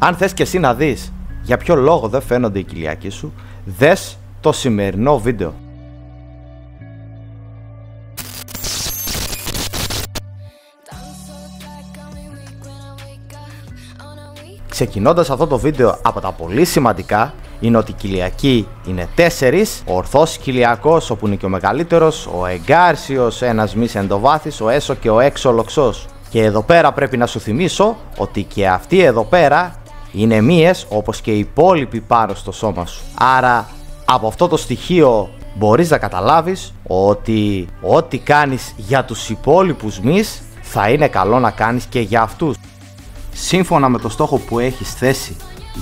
Αν θες και εσύ να δεις για ποιο λόγο δεν φαίνονται οι κοιλιακοί σου, δες το σημερινό βίντεο. Ξεκινώντας αυτό το βίντεο από τα πολύ σημαντικά, είναι ότι οι κοιλιακοί είναι 4, ο ορθός κοιλιακός, όπου είναι και ο μεγαλύτερος, ο εγκάρσιος, ένας μης εντοβάθης, ο έσω και ο έξω λοξός. Και εδώ πέρα πρέπει να σου θυμίσω ότι και αυτοί εδώ πέρα είναι μύες όπως και οι υπόλοιποι πάνω στο σώμα σου. Άρα από αυτό το στοιχείο μπορείς να καταλάβεις ότι ό,τι κάνεις για τους υπόλοιπους μυς θα είναι καλό να κάνεις και για αυτούς. Σύμφωνα με το στόχο που έχεις θέσει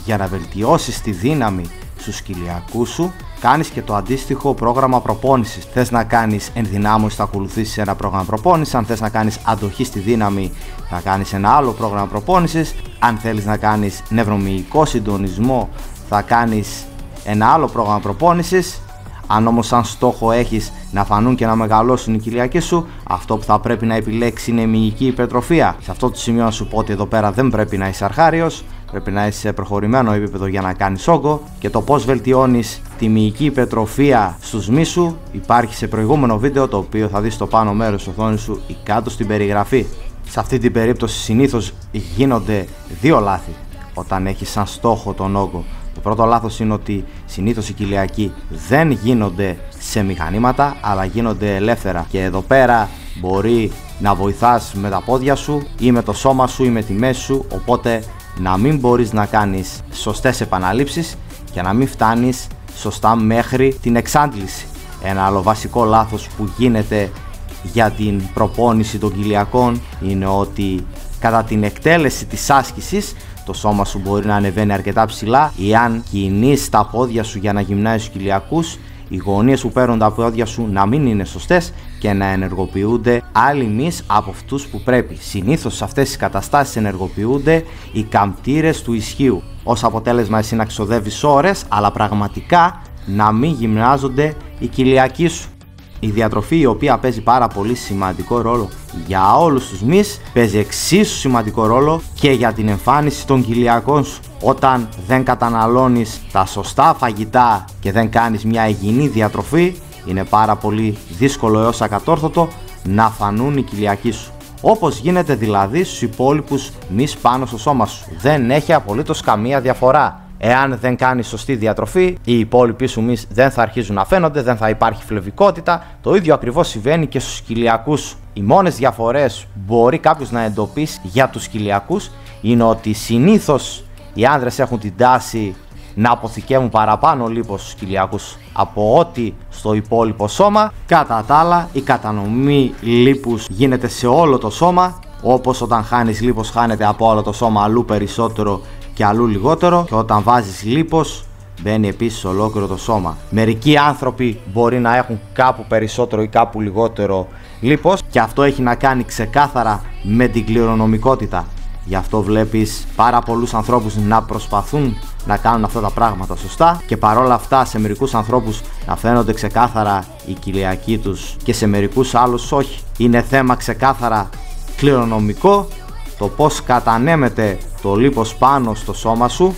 για να βελτιώσεις τη δύναμη στους κοιλιακούς σου, κάνεις και το αντίστοιχο πρόγραμμα προπόνησης. Θες να κάνεις ενδυνάμωση, θα ακολουθήσεις ένα πρόγραμμα προπόνησης. Αν θες να κάνεις αντοχή στη δύναμη, θα κάνεις ένα άλλο πρόγραμμα προπόνησης. Αν θέλεις να κάνεις νευρομυϊκό συντονισμό, θα κάνεις ένα άλλο πρόγραμμα προπόνησης. Αν όμως σαν στόχο έχεις να φανούν και να μεγαλώσουν οι κοιλιακοί σου, αυτό που θα πρέπει να επιλέξεις είναι η μυϊκή υπερτροφία. Σε αυτό το σημείο να σου πω ότι εδώ πέρα δεν πρέπει να είσαι αρχάριος, πρέπει να είσαι σε προχωρημένο επίπεδο για να κάνεις όγκο, και το πώς βελτιώνεις τη μυϊκή υπερτροφία στους μυς σου υπάρχει σε προηγούμενο βίντεο, το οποίο θα δεις στο πάνω μέρος της οθόνης σου ή κάτω στην περιγραφή. Σε αυτή την περίπτωση συνήθως γίνονται δύο λάθη όταν έχεις σαν στόχο τον όγκο. Το πρώτο λάθος είναι ότι συνήθως οι κοιλιακοί δεν γίνονται σε μηχανήματα, αλλά γίνονται ελεύθερα, και εδώ πέρα μπορεί να βοηθάς με τα πόδια σου ή με το σώμα σου ή με τη μέση σου, οπότε να μην μπορείς να κάνεις σωστές επαναλήψεις και να μην φτάνεις σωστά μέχρι την εξάντληση. Ένα άλλο βασικό λάθος που γίνεται για την προπόνηση των κοιλιακών είναι ότι κατά την εκτέλεση της άσκησης το σώμα σου μπορεί να ανεβαίνει αρκετά ψηλά, ή αν κινείς τα πόδια σου για να γυμνάσεις τους κοιλιακούς, οι γωνίες που παίρνουν τα πόδια σου να μην είναι σωστές και να ενεργοποιούνται άλλοι μυς από αυτούς που πρέπει. Συνήθως σε αυτές τις καταστάσεις ενεργοποιούνται οι καμπτήρες του ισχύου. Ως αποτέλεσμα εσύ να ξοδεύεις ώρες, αλλά πραγματικά να μην γυμνάζονται οι κοιλιακοί σου. Η διατροφή, η οποία παίζει πάρα πολύ σημαντικό ρόλο για όλους τους μυς, παίζει εξίσου σημαντικό ρόλο και για την εμφάνιση των κοιλιακών σου. Όταν δεν καταναλώνεις τα σωστά φαγητά και δεν κάνεις μια υγιεινή διατροφή, είναι πάρα πολύ δύσκολο έως ακατόρθωτο να φανούν οι κοιλιακοί σου. Όπως γίνεται δηλαδή στους υπόλοιπους μυς πάνω στο σώμα σου. Δεν έχει απολύτως καμία διαφορά. Εάν δεν κάνεις σωστή διατροφή, οι υπόλοιποι σου μυς δεν θα αρχίζουν να φαίνονται, δεν θα υπάρχει φλεβικότητα. Το ίδιο ακριβώς συμβαίνει και στους κοιλιακούς σου. Οι μόνες διαφορές που μπορεί κάποιος να εντοπίσει για τους κοιλιακούς είναι ότι συνήθως οι άνδρες έχουν την τάση να αποθηκεύουν παραπάνω λίπος στους κοιλιακούς από ό,τι στο υπόλοιπο σώμα. Κατά τα άλλα, η κατανομή λίπους γίνεται σε όλο το σώμα, όπως όταν χάνεις λίπος χάνεται από όλο το σώμα αλλού περισσότερο και αλλού λιγότερο, και όταν βάζεις λίπος μπαίνει επίσης ολόκληρο το σώμα. Μερικοί άνθρωποι μπορεί να έχουν κάπου περισσότερο ή κάπου λιγότερο λίπος, και αυτό έχει να κάνει ξεκάθαρα με την κληρονομικότητα. Γι' αυτό βλέπεις πάρα πολλούς ανθρώπους να προσπαθούν να κάνουν αυτά τα πράγματα σωστά, και παρόλα αυτά σε μερικούς ανθρώπους να φαίνονται ξεκάθαρα οι κοιλιακοί τους και σε μερικούς άλλους όχι. Είναι θέμα ξεκάθαρα κληρονομικό το πώς κατανέμεται το λίπος πάνω στο σώμα σου,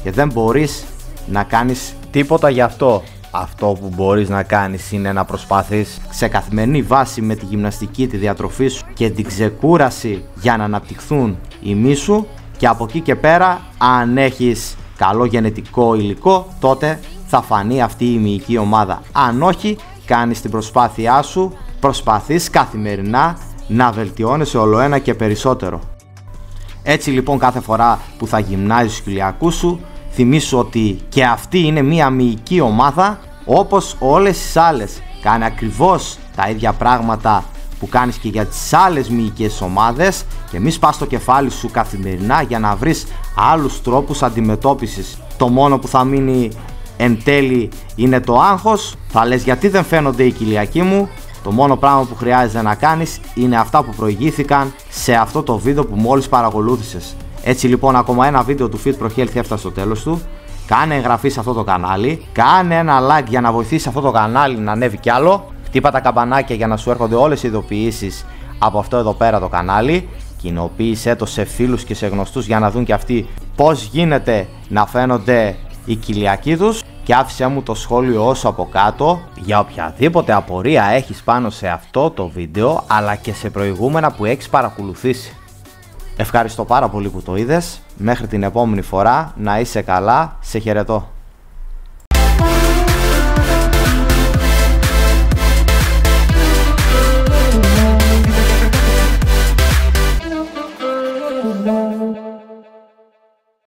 και δεν μπορείς να κάνεις τίποτα γι' αυτό. Αυτό που μπορείς να κάνεις είναι να προσπαθείς σε καθημερινή βάση με τη γυμναστική, τη διατροφή σου και την ξεκούραση για να αναπτυχθούν οι μυς σου, και από εκεί και πέρα αν έχεις καλό γενετικό υλικό τότε θα φανεί αυτή η μυϊκή ομάδα. Αν όχι, κάνεις την προσπάθειά σου, προσπαθείς καθημερινά να βελτιώνεσαι ολοένα και περισσότερο. Έτσι λοιπόν κάθε φορά που θα γυμνάζεις τους κοιλιακούς σου, θυμήσου ότι και αυτή είναι μια μυϊκή ομάδα όπως όλες τις άλλες. Κάνε ακριβώς τα ίδια πράγματα που κάνεις και για τις άλλες μυϊκές ομάδες, και μη σπάς το κεφάλι σου καθημερινά για να βρεις άλλους τρόπους αντιμετώπισης. Το μόνο που θα μείνει εν τέλει είναι το άγχος. Θα λες γιατί δεν φαίνονται οι κοιλιακοί μου. Το μόνο πράγμα που χρειάζεται να κάνεις είναι αυτά που προηγήθηκαν σε αυτό το βίντεο που μόλις παρακολούθησες. Έτσι λοιπόν, ακόμα ένα βίντεο του Fit Pro Health έφτασε στο τέλος του. Κάνε εγγραφή σε αυτό το κανάλι, κάνε ένα like για να βοηθήσει αυτό το κανάλι να ανέβει κι άλλο. Χτύπα τα καμπανάκια για να σου έρχονται όλες οι ειδοποιήσεις από αυτό εδώ πέρα το κανάλι. Κοινοποίησέ το σε φίλους και σε γνωστούς για να δουν και αυτοί πώς γίνεται να φαίνονται οι κοιλιακοί τους και άφησέ μου το σχόλιο όσο από κάτω για οποιαδήποτε απορία έχεις πάνω σε αυτό το βίντεο αλλά και σε προηγούμενα που έχεις παρακολουθήσει. Ευχαριστώ πάρα πολύ που το είδες, μέχρι την επόμενη φορά να είσαι καλά, σε χαιρετώ.